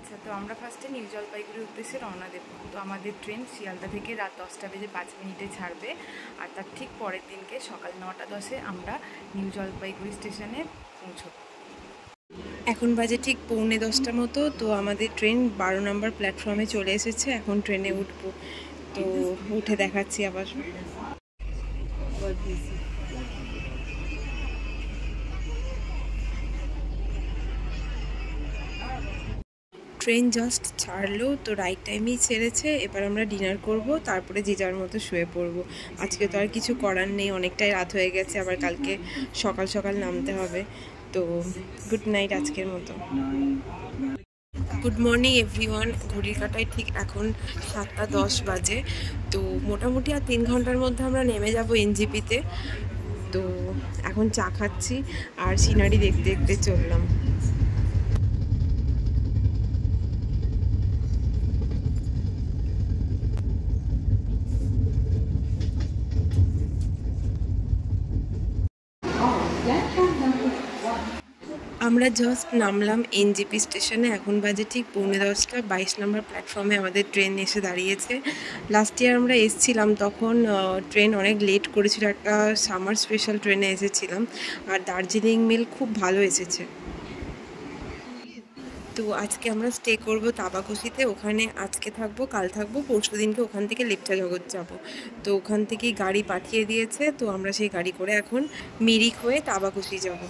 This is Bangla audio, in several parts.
আচ্ছা, তো আমরা ফার্স্টে নিউ জলপাইগুড়ির উদ্দেশ্যে রওনা দেব। তো আমাদের ট্রেন শিয়ালদা থেকে রাত 10:05 ছাড়বে, আর তার ঠিক পরের দিনকে সকাল 9:10 আমরা নিউ জলপাইগুড়ি স্টেশনে পৌঁছব। এখন বাজে ঠিক 9:45 মতো। তো আমাদের ট্রেন 12 নম্বর প্ল্যাটফর্মে চলে এসেছে। এখন ট্রেনে উঠবো, তো উঠে দেখাচ্ছি আবার। ট্রেন জাস্ট ছাড়লো, তো রাইট টাইমেই ছেড়েছে। এবার আমরা ডিনার করব, তারপরে যে যার মতো শুয়ে পড়বো। আজকে তো আর কিছু করার নেই, অনেকটাই রাত হয়ে গেছে, আবার কালকে সকাল সকাল নামতে হবে। তো গুড নাইট আজকের মতো। Good morning everyone. ঘড়ির কাঁটায় ঠিক এখন 7:10 বাজে। তো মোটামুটি আর 3 ঘন্টার মধ্যে আমরা নেমে যাব এনজিপিতে। তো এখন চা খাচ্ছি আর সিনারি দেখতে দেখতে চললাম। আমরা জাস্ট নামলাম এনজিপি স্টেশনে। এখন বাজে ঠিক 9:45। 22 নম্বর প্ল্যাটফর্মে আমাদের ট্রেন এসে দাঁড়িয়েছে। লাস্ট ইয়ার আমরা এসেছিলাম, তখন ট্রেন অনেক লেট করেছিল। একটা সামার স্পেশাল ট্রেনে এসেছিলাম, আর দার্জিলিং মেল খুব ভালো এসেছে। তো আজকে আমরা স্টে করব তাবাকুশিতে। ওখানে আজকে থাকবো, কাল থাকবো, পরশু দিনকে ওখান থেকে লেপচা জগৎ যাব। তো ওখান থেকেই গাড়ি পাঠিয়ে দিয়েছে, তো আমরা সেই গাড়ি করে এখন মিরিক হয়ে তাবাকুশি যাব।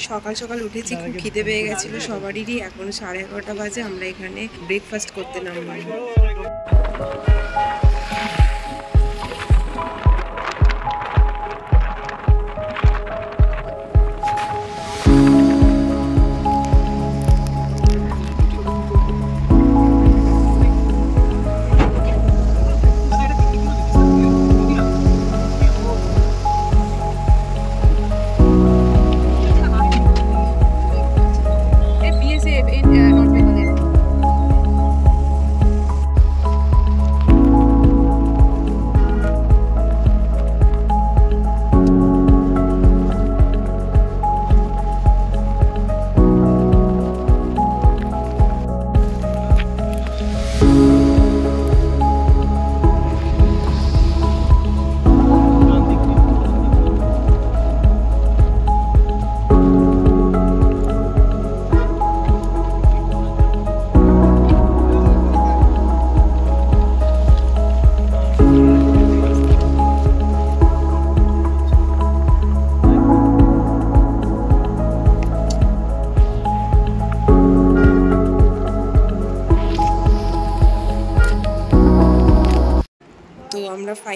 সকাল সকাল উঠেছি, খুব খিদে পেয়ে গেছিলো সবারই। এখন 11:30 বাজে। আমরা এখানে ব্রেকফাস্ট করতে নামলাম।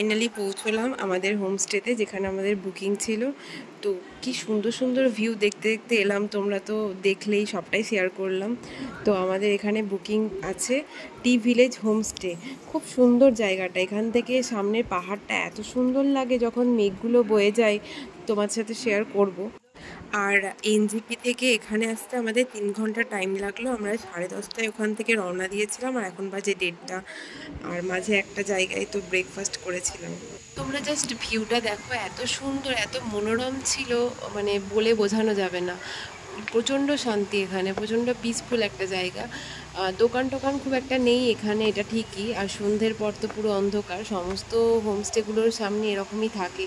ফাইনালি পৌঁছলাম আমাদের হোমস্টেতে, যেখানে আমাদের বুকিং ছিল। তো কি সুন্দর সুন্দর ভিউ দেখতে দেখতে এলাম, তোমরা তো দেখলেই, সবটাই শেয়ার করলাম। তো আমাদের এখানে বুকিং আছে টি ভিলেজ হোমস্টে। খুব সুন্দর জায়গাটা, এখান থেকে সামনের পাহাড়টা এত সুন্দর লাগে যখন মেঘগুলো বয়ে যায়, তোমার সাথে শেয়ার করব। আর এনজিপি থেকে এখানে আসতে আমাদের 3 ঘন্টা টাইম লাগলো। আমরা 10:30টায় ওখান থেকে রওনা দিয়েছিলাম, আর এখন বাজে 1:30টা। আর মাঝে একটা জায়গায় তো ব্রেকফাস্ট করেছিলাম। তোমরা জাস্ট ভিউটা দেখো, এত সুন্দর, এত মনোরম ছিল, মানে বলে বোঝানো যাবে না। প্রচণ্ড শান্তি এখানে, প্রচণ্ড পিসফুল একটা জায়গা। দোকান টোকান খুব একটা নেই এখানে, এটা ঠিকই। আর সন্ধ্যের পর তো পুরো অন্ধকার। সমস্ত হোমস্টেগুলোর সামনে এরকমই থাকে,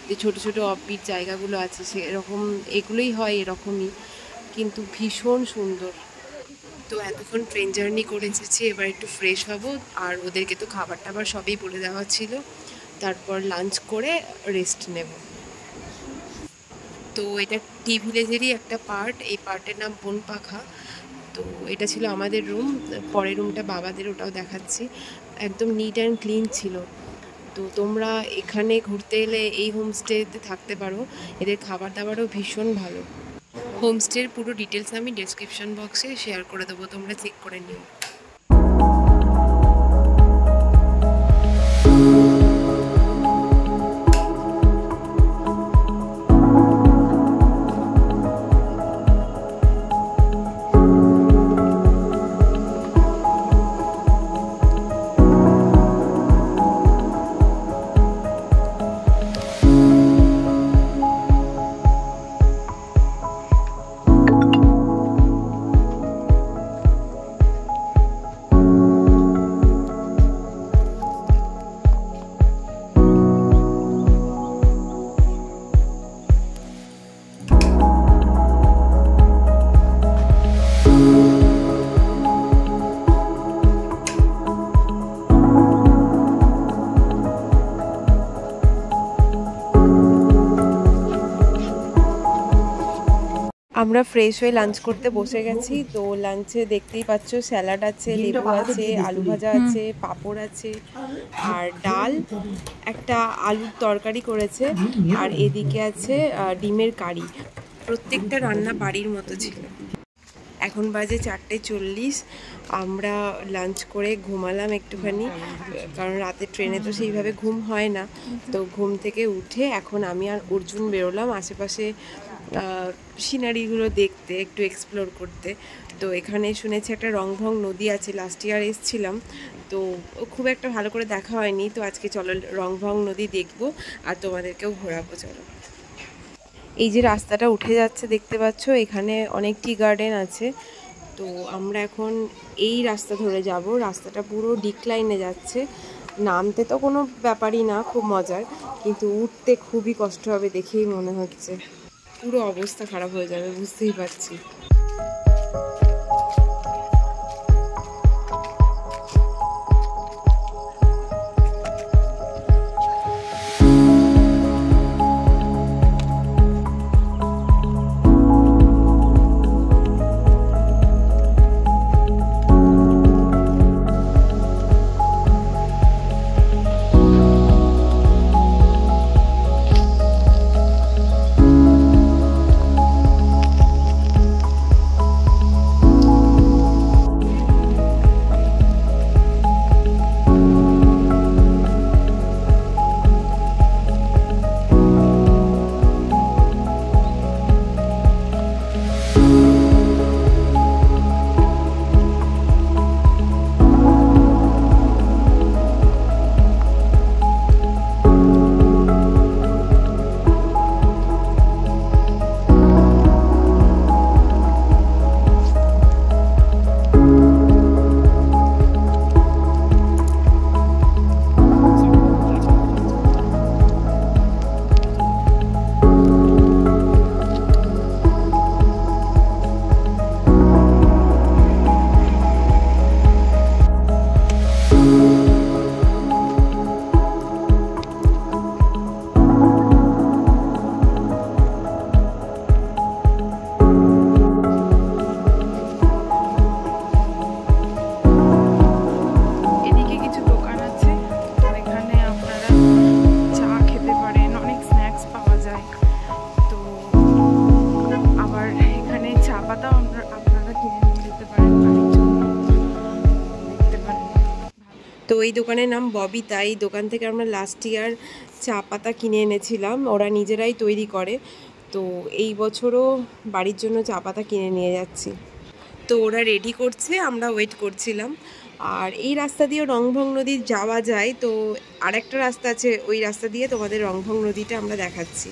যে ছোটো ছোটো অফবিট জায়গাগুলো আছে, সেরকম এগুলোই হয় এরকমই, কিন্তু ভীষণ সুন্দর। তো এতক্ষণ ট্রেন জার্নি করে এসেছি, এবার একটু ফ্রেশ হব। আর ওদেরকে তো খাবার টাবার সবই বলে দেওয়া ছিল, তারপর লাঞ্চ করে রেস্ট নেব। তো এটা টি ভিলেজেরই একটা পার্ট, এই পার্টের নাম বনপাখা। তো এটা ছিল আমাদের রুম, পরের রুমটা বাবাদের, ওটাও দেখাচ্ছি। একদম নিট অ্যান্ড ক্লিন ছিল। তো তোমরা এখানে ঘুরতে এলে এই হোমস্টেতে থাকতে পারো, এদের খাবার দাবারও ভীষণ ভালো। হোমস্টের পুরো ডিটেলস আমি ডেসক্রিপশন বক্সে শেয়ার করে দেবো, তোমরা চেক করে নিও। আমরা ফ্রেশ হয়ে লাঞ্চ করতে বসে গেছি। তো লাঞ্চে দেখতেই পাচ্ছ, স্যালাড আছে, লেবু আছে, আলু ভাজা আছে, পাঁপড় আছে, আর ডাল, একটা আলুর তরকারি করেছে, আর এদিকে আছে ডিমের কারি। প্রত্যেকটা রান্না বাড়ির মতো ছিল। এখন বাজে 4:40। আমরা লাঞ্চ করে ঘুমালাম একটুখানি, কারণ রাতে ট্রেনে তো সেইভাবে ঘুম হয় না। তো ঘুম থেকে উঠে এখন আমি আর অর্জুন বেরোলাম আশেপাশে সিনারিগুলো দেখতে, একটু এক্সপ্লোর করতে। তো এখানে শুনেছি একটা রংভং নদী আছে, লাস্ট ইয়ার এসেছিলাম, তো খুব একটা ভালো করে দেখা হয়নি। তো আজকে চলো রংভং নদী দেখবো আর তোমাদেরকেও ঘোরাবো। চলো। এই যে রাস্তাটা উঠে যাচ্ছে দেখতে পাচ্ছ, এখানে অনেক টি গার্ডেন আছে। তো আমরা এখন এই রাস্তা ধরে যাব। রাস্তাটা পুরো ডিক্লাইনে যাচ্ছে। নামতে তো কোনো ব্যাপারই না, খুব মজার, কিন্তু উঠতে খুবই কষ্ট হবে দেখেই মনে হচ্ছে। পুরো অবস্থা খারাপ হয়ে যাবে, বুঝতেই পারছি। তো এই দোকানের নাম ববিতা। এই দোকান থেকে আমরা লাস্ট ইয়ার চা পাতা কিনে এনেছিলাম, ওরা নিজেরাই তৈরি করে। তো এই বছরও বাড়ির জন্য চা পাতা কিনে নিয়ে যাচ্ছি। তো ওরা রেডি করছে, আমরা ওয়েট করছিলাম। আর এই রাস্তা দিয়ে রংভং নদী যাওয়া যায়, তো আরেকটা রাস্তা আছে, ওই রাস্তা দিয়ে তোমাদের রংভং নদীটা আমরা দেখাচ্ছি।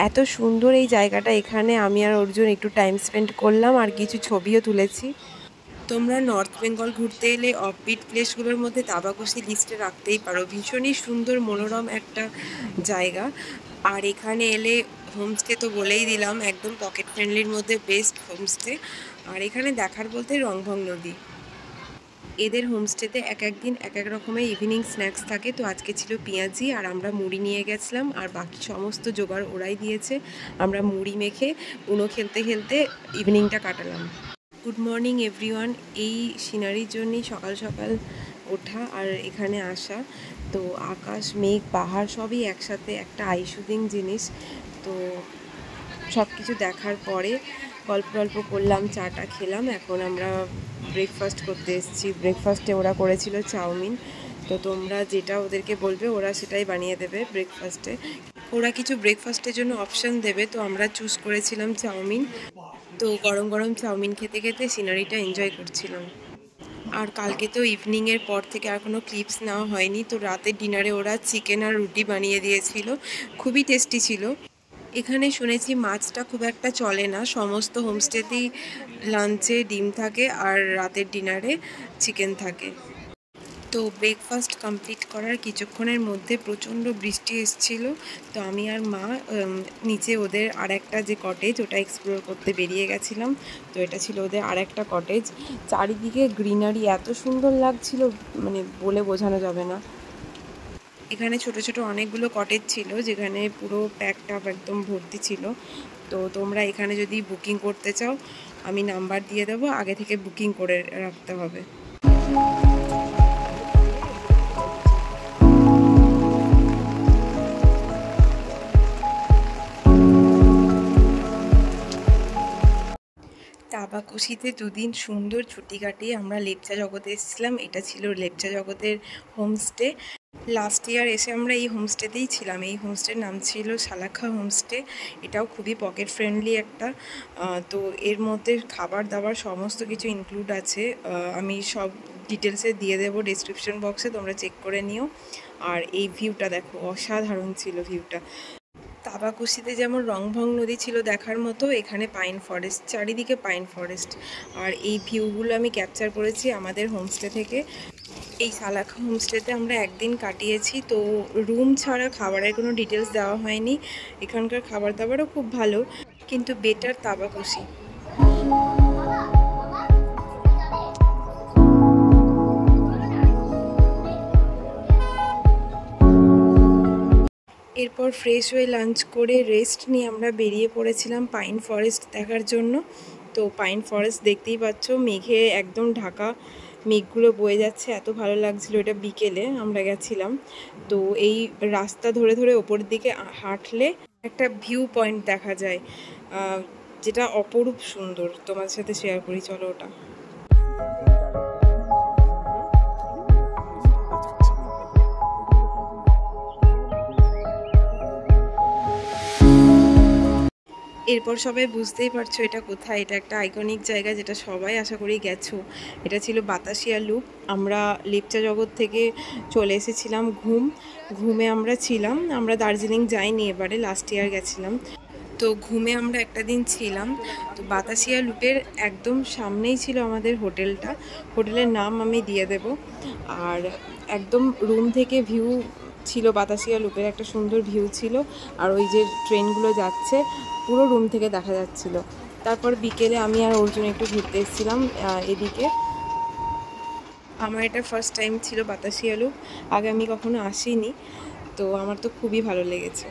এত সুন্দর এই জায়গাটা, এখানে আমি আর অর্জুন একটু টাইম স্পেন্ড করলাম আর কিছু ছবিও তুলেছি। তোমরা নর্থ বেঙ্গল ঘুরতে এলে অফবিট প্লেসগুলোর মধ্যে তাবাকুশি লিস্টে রাখতেই পারো। ভীষণই সুন্দর মনোরম একটা জায়গা। আর এখানে এলে হোমস্টে তো বলেই দিলাম, একদম পকেট ফ্রেন্ডলির মধ্যে বেস্ট হোমস্টে। আর এখানে দেখার বলতে রংভং নদী। এদের হোমস্টেতে এক এক দিন এক এক রকমের ইভিনিং স্ন্যাক্স থাকে। তো আজকে ছিল পেঁয়াজি, আর আমরা মুড়ি নিয়ে গেছিলাম, আর বাকি সমস্ত জোগাড় ওরাই দিয়েছে। আমরা মুড়ি মেখে উনো খেলতে খেলতে ইভিনিংটা কাটালাম। Good morning everyone. এই সিনারির জন্যই সকাল সকাল ওঠা আর এখানে আসা। তো আকাশ, মেঘ, পাহাড় সবই একসাথে একটা আইসুদিং জিনিস। তো সব কিছু দেখার পরে গল্প টল্প করলাম, চাটা খেলাম। এখন আমরা ব্রেকফাস্ট করতে এসেছি। ব্রেকফাস্টে ওরা করেছিল চাউমিন। তো তোমরা যেটা ওদেরকে বলবে ওরা সেটাই বানিয়ে দেবে ব্রেকফাস্টে। ওরা কিছু ব্রেকফাস্টের জন্য অপশান দেবে, তো আমরা চুজ করেছিলাম চাউমিন। তো গরম গরম চাউমিন খেতে খেতে সিনারিটা এনজয় করছিলাম। আর কালকে তো ইভিনিংয়ের পর থেকে আর কোনো ক্লিপস নেওয়া হয়নি। তো রাতের ডিনারে ওরা চিকেন আর রুটি বানিয়ে দিয়েছিল, খুবই টেস্টি ছিল। এখানে শুনেছি মাছটা খুব একটা চলে না, সমস্ত হোমস্টেতেই লাঞ্চে ডিম থাকে আর রাতের ডিনারে চিকেন থাকে। তো ব্রেকফাস্ট কমপ্লিট করার কিছুক্ষণের মধ্যে প্রচণ্ড বৃষ্টি এসেছিল। তো আমি আর মা নিচে ওদের আর একটা যে কটেজ, ওটা এক্সপ্লোর করতে বেরিয়ে গেছিলাম। তো এটা ছিল ওদের আর একটা কটেজ। চারিদিকে গ্রিনারি এত সুন্দর লাগছিল, মানে বলে বোঝানো যাবে না। এখানে ছোট ছোট অনেকগুলো কটেজ ছিল, যেখানে পুরো প্যাকড আপ একদম ভর্তি ছিল। তো তোমরা এখানে যদি বুকিং করতে চাও, আমি নাম্বার দিয়ে দেবো, আগে থেকে বুকিং করে রাখতে হবে। তাবাকুশিতে দুদিন সুন্দর ছুটি কাটিয়ে আমরা লেপচা জগতে এসেছিলাম। এটা ছিল লেপচা জগতের হোমস্টে। লাস্ট ইয়ার এসে আমরা এই হোমস্টেতেই ছিলাম। এই হোমস্টের নাম ছিল সালাখা হোমস্টে। এটাও খুবই পকেট ফ্রেন্ডলি একটা। তো এর মধ্যে খাবার দাবার সমস্ত কিছু ইনক্লুড আছে। আমি সব ডিটেলসে দিয়ে দেবো ডেসক্রিপশন বক্সে, তোমরা চেক করে নিও। আর এই ভিউটা দেখো, অসাধারণ ছিল ভিউটা। তাবাকুশিতে যেমন রংভং নদী ছিল দেখার মতো, এখানে পাইন ফরেস্ট, চারিদিকে পাইন ফরেস্ট। আর এই ভিউগুলো আমি ক্যাপচার করেছি আমাদের হোমস্টে থেকে। এই সালাখা হোমস্টেতে আমরা একদিন কাটিয়েছি। তো রুম ছাড়া খাবারের কোনো ডিটেলস দেওয়া হয়নি। এখানকার খাবার দাবারও খুব ভালো, কিন্তু বেটার তাবাকুশি। এরপর ফ্রেশ হয়ে লাঞ্চ করে রেস্ট নিয়ে আমরা বেরিয়ে পড়েছিলাম পাইন ফরেস্ট দেখার জন্য। তো পাইন ফরেস্ট দেখতেই পাচ্ছ, মেঘে একদম ঢাকা, মেঘগুলো বয়ে যাচ্ছে, এত ভালো লাগছিল। এটা বিকেলে আমরা গেছিলাম। তো এই রাস্তা ধরে ধরে ওপরের দিকে হাঁটলে একটা ভিউ পয়েন্ট দেখা যায়, যেটা অপরূপ সুন্দর। তোমার সাথে শেয়ার করি, চলো ওটা। এরপর সবাই বুঝতেই পারছো এটা কোথায়। এটা একটা আইকনিক জায়গা, যেটা সবাই আশা করি গেছো। এটা ছিল বাতাসিয়া লুপ। আমরা লেপচা জগৎ থেকে চলে এসেছিলাম ঘুমে আমরা ছিলাম। আমরা দার্জিলিং যাইনি এবারে, লাস্ট ইয়ার গেছিলাম। তো ঘুমে আমরা একটা দিন ছিলাম। তো বাতাসিয়া লুপের একদম সামনেই ছিল আমাদের হোটেলটা। হোটেলের নাম আমি দিয়ে দেব। আর একদম রুম থেকে ভিউ ছিল বাতাসিয়া লুপের, একটা সুন্দর ভিউ ছিল। আর ওই যে ট্রেনগুলো যাচ্ছে পুরো রুম থেকে দেখা যাচ্ছিল। তারপর বিকেলে আমি আর অর্জুন একটু ঘুরতে এসেছিলাম এদিকে। আমার এটা ফার্স্ট টাইম ছিল বাতাসিয়া লুপ, আগে আমি কখনো আসিনি। তো আমার তো খুবই ভালো লেগেছে।